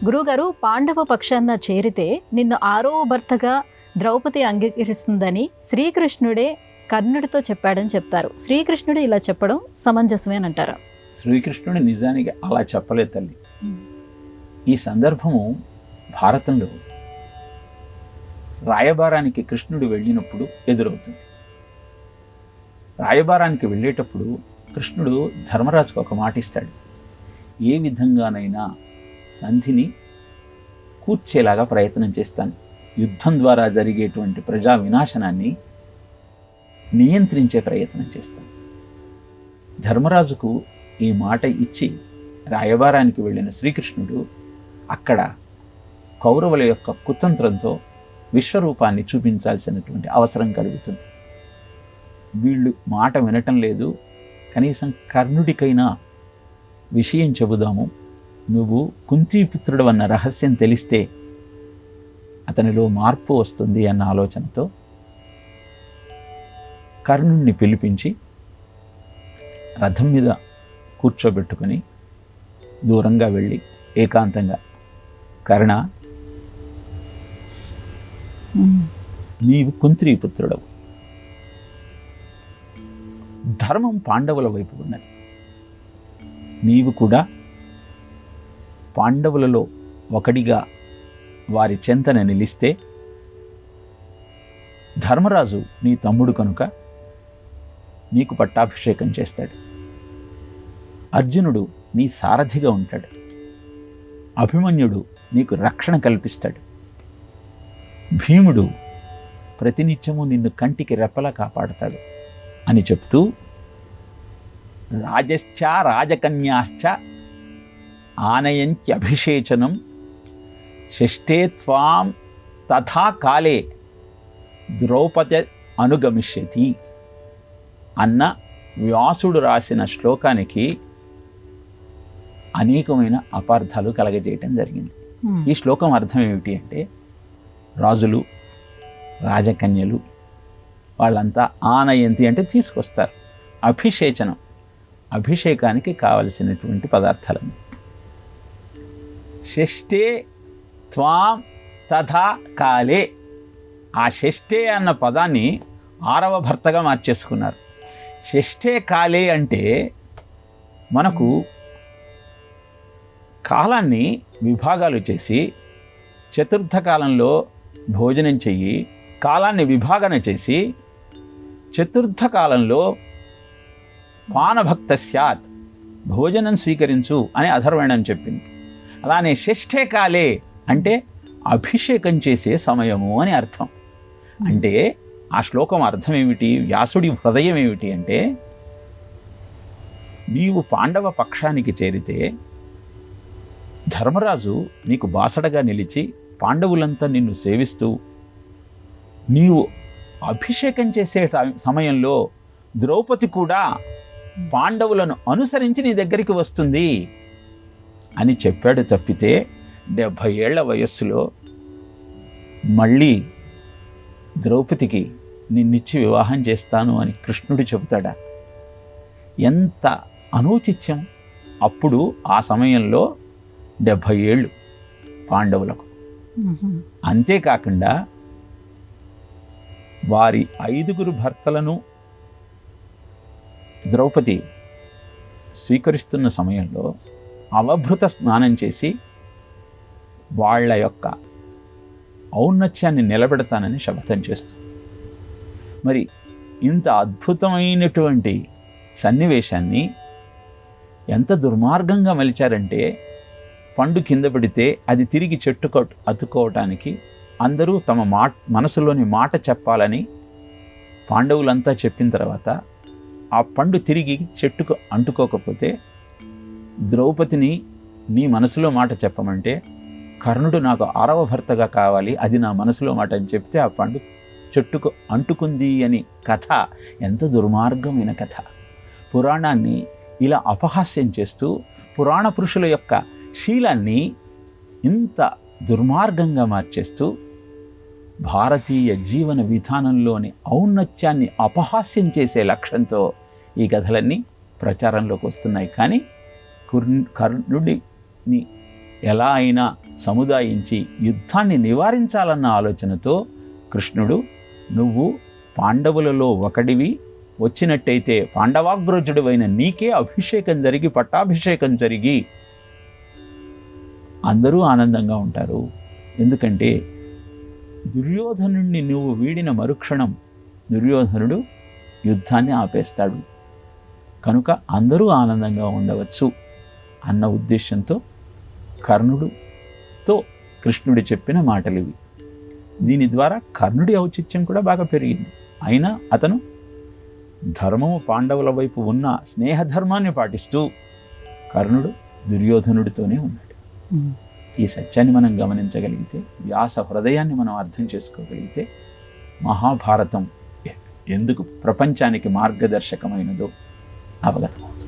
గురువుగారు, పాండవ పక్షాన చేరితే నిన్ను ఆరో భర్తగా ద్రౌపది అంగీకరిస్తుందని శ్రీకృష్ణుడే కర్ణుడితో చెప్పాడని చెప్తారు. శ్రీకృష్ణుడు ఇలా చెప్పడం సమంజసమే అని అంటారా? శ్రీకృష్ణుడు నిజానికి అలా చెప్పలేదు తల్లి. ఈ సందర్భము భారతంలో రాయబారానికి కృష్ణుడు వెళ్ళినప్పుడు ఎదురవుతుంది. రాయబారానికి వెళ్ళేటప్పుడు కృష్ణుడు ధర్మరాజుకు ఒక మాట ఇస్తాడు. ఏ విధంగానైనా సంధిని కూర్చేలాగా ప్రయత్నం చేస్తాను, యుద్ధం ద్వారా జరిగేటువంటి ప్రజా వినాశనాన్ని నియంత్రించే ప్రయత్నం చేస్తాను. ధర్మరాజుకు ఈ మాట ఇచ్చి రాయబారానికి వెళ్ళిన శ్రీకృష్ణుడు అక్కడ కౌరవుల యొక్క కుతంత్రంతో విశ్వరూపాన్ని చూపించాల్సినటువంటి అవసరం కలుగుతుంది. వీళ్ళు మాట వినటం లేదు, కనీసం కర్ణుడికైనా విషయం చెబుదాము, నువ్వు కుంతీపుత్రుడు అన్న రహస్యం తెలిస్తే అతనిలో మార్పు వస్తుంది అన్న ఆలోచనతో కర్ణుణ్ణి పిలిపించి రథం మీద కూర్చోబెట్టుకొని దూరంగా వెళ్ళి ఏకాంతంగా, కర్ణ, నీవు కుంతీపుత్రుడవు, ధర్మం పాండవుల వైపు ఉన్నది, నీవు కూడా పాండవులలో ఒకడిగా వారి చెంతన నిలిస్తే ధర్మరాజు నీ తమ్ముడు కనుక నీకు పట్టాభిషేకం చేస్తాడు, అర్జునుడు నీ సారథిగా ఉంటాడు, అభిమన్యుడు నీకు రక్షణ కల్పిస్తాడు, భీముడు ప్రతినిత్యము నిన్ను కంటికి రెప్పలా కాపాడతాడు అని చెప్తూ, రాజశ్చ రాజకన్యాశ్చ ఆనయంత్యభిషేచనం షష్ఠే త్వాం తథా కాలే ద్రౌపది అనుగమిష్యతి అన్న వ్యాసుడు రాసిన శ్లోకానికి అనేకమైన అపార్థాలు కలగజేయటం జరిగింది. ఈ శ్లోకం అర్థం ఏమిటి అంటే, రాజులు రాజకన్యలు వాళ్ళంతా ఆనయంతి అంటే తీసుకొస్తారు, అభిషేచనం అభిషేకానికి కావలసినటువంటి పదార్థాలను, షష్ఠే త్వాం తథా కాలే, ఆ షష్ఠే అన్న పదాన్ని 6వ భర్తగా మార్చేసుకున్నారు. షష్ఠే కాలే అంటే మనకు కాలాన్ని విభాగాలు చేసి చతుర్థ కాలంలో భోజనం చెయ్యి, కాలాన్ని విభాగన చేసి చతుర్థ కాలంలో పానభక్త స్యాత్, భోజనం స్వీకరించు అని అథర్వణం చెప్పింది. అలానే షష్ఠే కాలే అంటే అభిషేకం చేసే సమయము అని అర్థం. అంటే ఆ శ్లోకం అర్థం ఏమిటి, వ్యాసుడి హృదయం ఏమిటి అంటే, నీవు పాండవ పక్షానికి చేరితే ధర్మరాజు నీకు బాసడగా నిలిచి పాండవులంతా నిన్ను సేవిస్తూ నీవు అభిషేకం చేసే సమయంలో ద్రౌపది కూడా పాండవులను అనుసరించి నీ దగ్గరికి వస్తుంది అని చెప్పాడు తప్పితే 70 ఏళ్ల వయస్సులో మళ్ళీ ద్రౌపదికి నిన్నిచ్చి వివాహం చేస్తాను అని కృష్ణుడు చెబుతాడా? ఎంత అనౌచిత్యం! అప్పుడు ఆ సమయంలో 70 ఏళ్ళు పాండవులకు. అంతేకాకుండా వారి 5గురు భర్తలను ద్రౌపది స్వీకరిస్తున్న సమయంలో అవభృత స్నానం చేసి వాళ్ళ యొక్క ఔన్నత్యాన్ని నిలబెడతానని శపథం చేస్తుంది. మరి ఇంత అద్భుతమైనటువంటి సన్నివేశాన్ని ఎంత దుర్మార్గంగా మలిచారంటే, పండు కింద పడితే అది తిరిగి చెట్టుకు అతుక్కోవటానికి అందరూ తమ మనసులోని మాట చెప్పాలని పాండవులంతా చెప్పిన తర్వాత ఆ పండు తిరిగి చెట్టుకు అంటుకోకపోతే ద్రౌపదిని నీ మనసులో మాట చెప్పమంటే, కర్ణుడు నాకు 6వ భర్తగా కావాలి, అది నా మనసులో మాట అని చెప్తే ఆ పండు చెట్టుకు అంటుకుంది అని కథ ఎంత దుర్మార్గమైన కథ. పురాణాన్ని ఇలా అపహాస్యం చేస్తూ పురాణ పురుషుల యొక్క శీలాన్ని ఇంత దుర్మార్గంగా మార్చేస్తూ భారతీయ జీవన విధానంలోని ఔన్నత్యాన్ని అపహాస్యం చేసే లక్ష్యంతో ఈ కథలన్నీ ప్రచారంలోకి వస్తున్నాయి. కానీ కర్ణుడిని ఎలా అయినా సముదాయించి యుద్ధాన్ని నివారించాలన్న ఆలోచనతో కృష్ణుడు, నువ్వు పాండవులలో ఒకడివి, వచ్చినట్టయితే పాండవాగ్రజుడివైన నీకే అభిషేకం జరిగి పట్టాభిషేకం జరిగి అందరూ ఆనందంగా ఉంటారు. ఎందుకంటే దుర్యోధనుడిని నువ్వు వీడిన మరుక్షణం దుర్యోధనుడు యుద్ధాన్ని ఆపేస్తాడు, కనుక అందరూ ఆనందంగా ఉండవచ్చు అన్న ఉద్దేశంతో కర్ణుడితో కృష్ణుడు చెప్పిన మాటలు ఇవి. దీని ద్వారా కర్ణుడి ఔచిత్యం కూడా బాగా పెరిగింది. అయినా అతను ధర్మము పాండవుల వైపు ఉన్న స్నేహధర్మాన్ని పాటిస్తూ కర్ణుడు దుర్యోధనుడితోనే ఉన్నాడు. ఈ సత్యాన్ని మనం గమనించగలిగితే, వ్యాస హృదయాన్ని మనం అర్థం చేసుకోగలిగితే మహాభారతం ఎందుకు ప్రపంచానికి మార్గదర్శకమైనదో అవగతం.